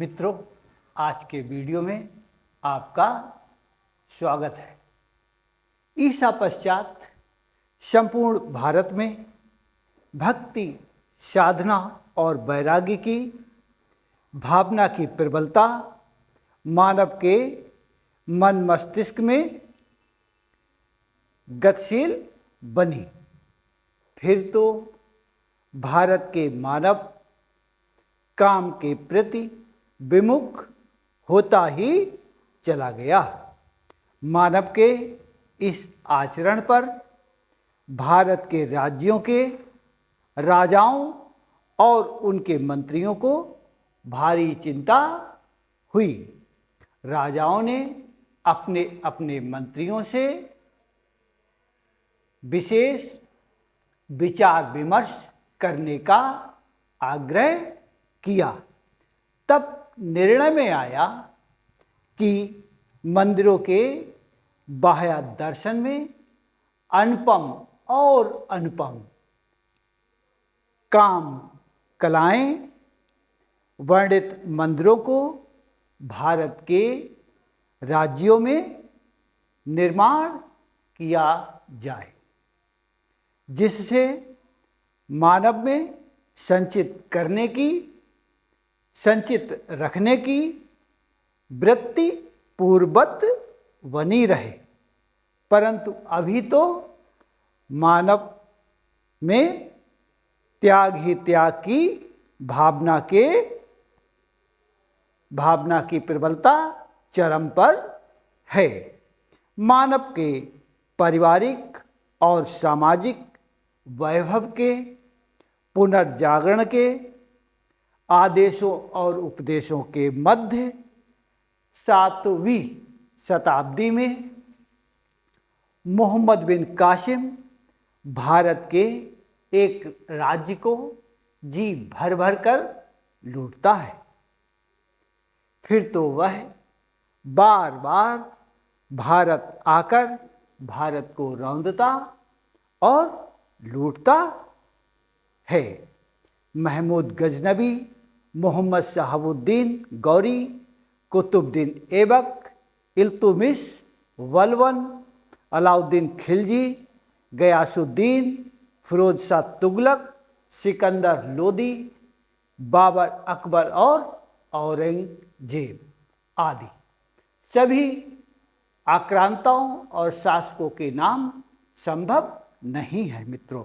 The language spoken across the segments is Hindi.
मित्रों, आज के वीडियो में आपका स्वागत है। ईसा पश्चात संपूर्ण भारत में भक्ति, साधना और वैराग्य की भावना की प्रबलता मानव के मन मस्तिष्क में गतिशील बनी। फिर तो भारत के मानव काम के प्रति विमुख होता ही चला गया। मानव के इस आचरण पर भारत के राज्यों के राजाओं और उनके मंत्रियों को भारी चिंता हुई। राजाओं ने अपने अपने मंत्रियों से विशेष विचार विमर्श करने का आग्रह किया। तब निर्णय में आया कि मंदिरों के बाह्य दर्शन में अनुपम और अनुपम काम कलाएं वर्णित मंदिरों को भारत के राज्यों में निर्माण किया जाए, जिससे मानव में संचित रखने की वृत्ति पूर्ववत बनी रहे। परंतु अभी तो मानव में त्याग ही त्याग की भावना की प्रबलता चरम पर है। मानव के पारिवारिक और सामाजिक वैभव के पुनर्जागरण के आदेशों और उपदेशों के मध्य 7वीं शताब्दी में मोहम्मद बिन कासिम भारत के एक राज्य को जी भर भर कर लूटता है। फिर तो वह बार बार भारत आकर भारत को रौंदता और लूटता है। महमूद गजनबी, मोहम्मद शहाबुद्दीन गौरी, कुतुबुद्दीन ऐबक, इल्तुमिश, वलवन, अलाउद्दीन खिलजी, गयासुद्दीन, फिरोज शाह तुगलक, सिकंदर लोदी, बाबर अकबर और औरंगजेब आदि सभी आक्रांताओं और शासकों के नाम संभव नहीं है। मित्रों,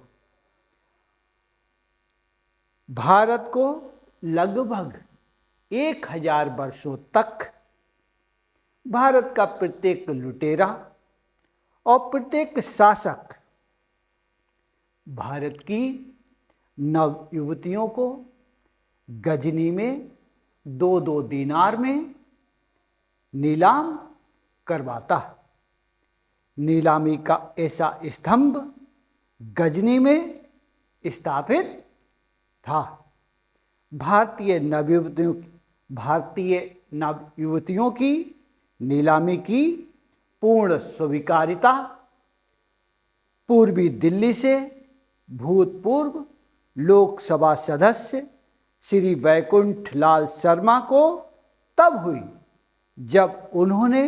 भारत को लगभग 1000 वर्षों तक भारत का प्रत्येक लुटेरा और प्रत्येक शासक भारत की नव युवतियों को गजनी में 2-2 दीनार में नीलाम करवाता। नीलामी का ऐसा स्तंभ गजनी में स्थापित था। भारतीय नवयुवतियों की नीलामी की पूर्ण स्वीकारिता पूर्वी दिल्ली से भूतपूर्व लोकसभा सदस्य श्री वैकुंठ लाल शर्मा को तब हुई जब उन्होंने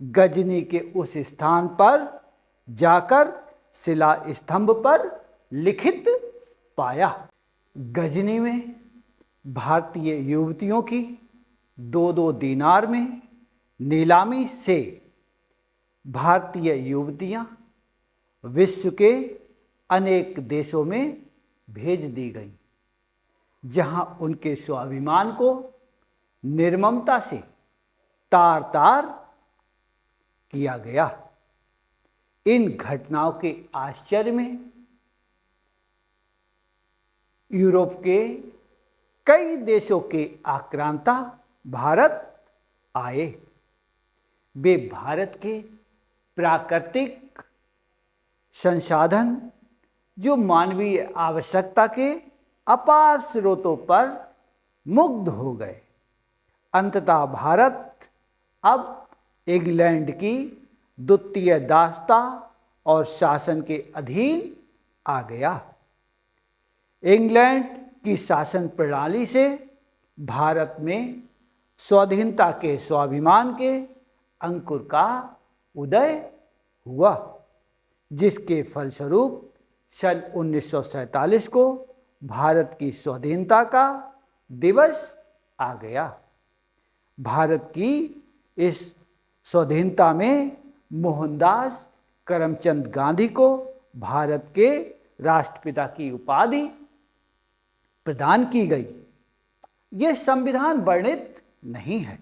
गजनी के उस स्थान पर जाकर शिला स्तंभ पर लिखित पाया। गजनी में भारतीय युवतियों की 2-2 दीनार में नीलामी से भारतीय युवतियां विश्व के अनेक देशों में भेज दी गईं, जहां उनके स्वाभिमान को निर्ममता से तार तार किया गया। इन घटनाओं के आश्चर्य में यूरोप के कई देशों के आक्रांता भारत आए। वे भारत के प्राकृतिक संसाधन, जो मानवीय आवश्यकता के अपार स्रोतों पर मुग्ध हो गए। अंततः भारत अब इंग्लैंड की द्वितीय दासता और शासन के अधीन आ गया। इंग्लैंड की शासन प्रणाली से भारत में स्वाधीनता के स्वाभिमान के अंकुर का उदय हुआ, जिसके फलस्वरूप सन 1947 को भारत की स्वाधीनता का दिवस आ गया। भारत की इस स्वाधीनता में मोहनदास करमचंद गांधी को भारत के राष्ट्रपिता की उपाधि प्रदान की गई। यह संविधान वर्णित नहीं है।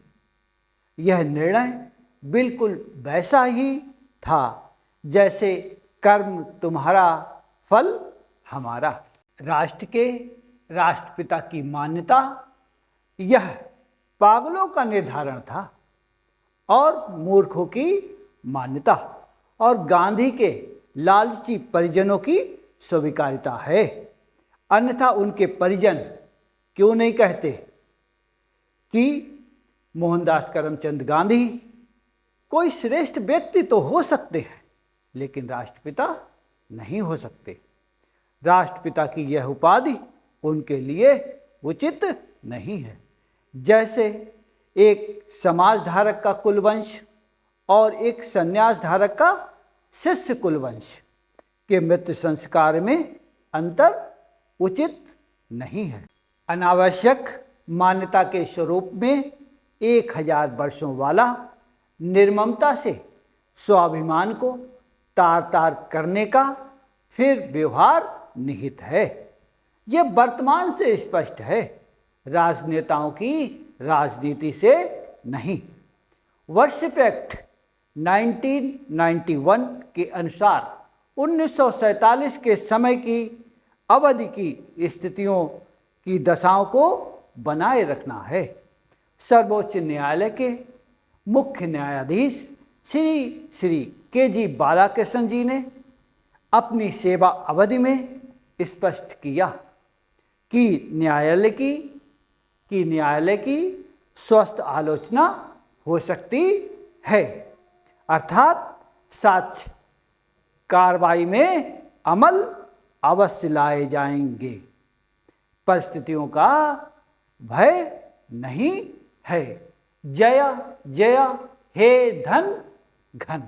यह निर्णय बिल्कुल वैसा ही था जैसे कर्म तुम्हारा फल हमारा। राष्ट्र के राष्ट्रपिता की मान्यता यह पागलों का निर्धारण था और मूर्खों की मान्यता और गांधी के लालची परिजनों की स्वीकार्यता है। अन्यथा उनके परिजन क्यों नहीं कहते कि मोहनदास करमचंद गांधी कोई श्रेष्ठ व्यक्ति तो हो सकते हैं लेकिन राष्ट्रपिता नहीं हो सकते। राष्ट्रपिता की यह उपाधि उनके लिए उचित नहीं है। जैसे एक समाजधारक का कुलवंश और एक संन्यास धारक का शिष्य कुलवंश के मृत्यु संस्कार में अंतर उचित नहीं है। अनावश्यक मान्यता के स्वरूप में 1000 वर्षों वाला निर्ममता से स्वाभिमान को तार तार करने का फिर व्यवहार निहित है। यह वर्तमान से स्पष्ट है, राजनेताओं की राजनीति से नहीं। वर्शिप एक्ट 1991 के अनुसार 1947 के समय की अवधि की स्थितियों की दशाओं को बनाए रखना है। सर्वोच्च न्यायालय के मुख्य न्यायाधीश श्री के.जी. बालाकृष्णन जी ने अपनी सेवा अवधि में स्पष्ट किया कि न्यायालय की स्वस्थ आलोचना हो सकती है, अर्थात साक्ष्य कार्रवाई में अमल अवश्य लाए जाएंगे। परिस्थितियों का भय नहीं है। जय जय हे धन घन।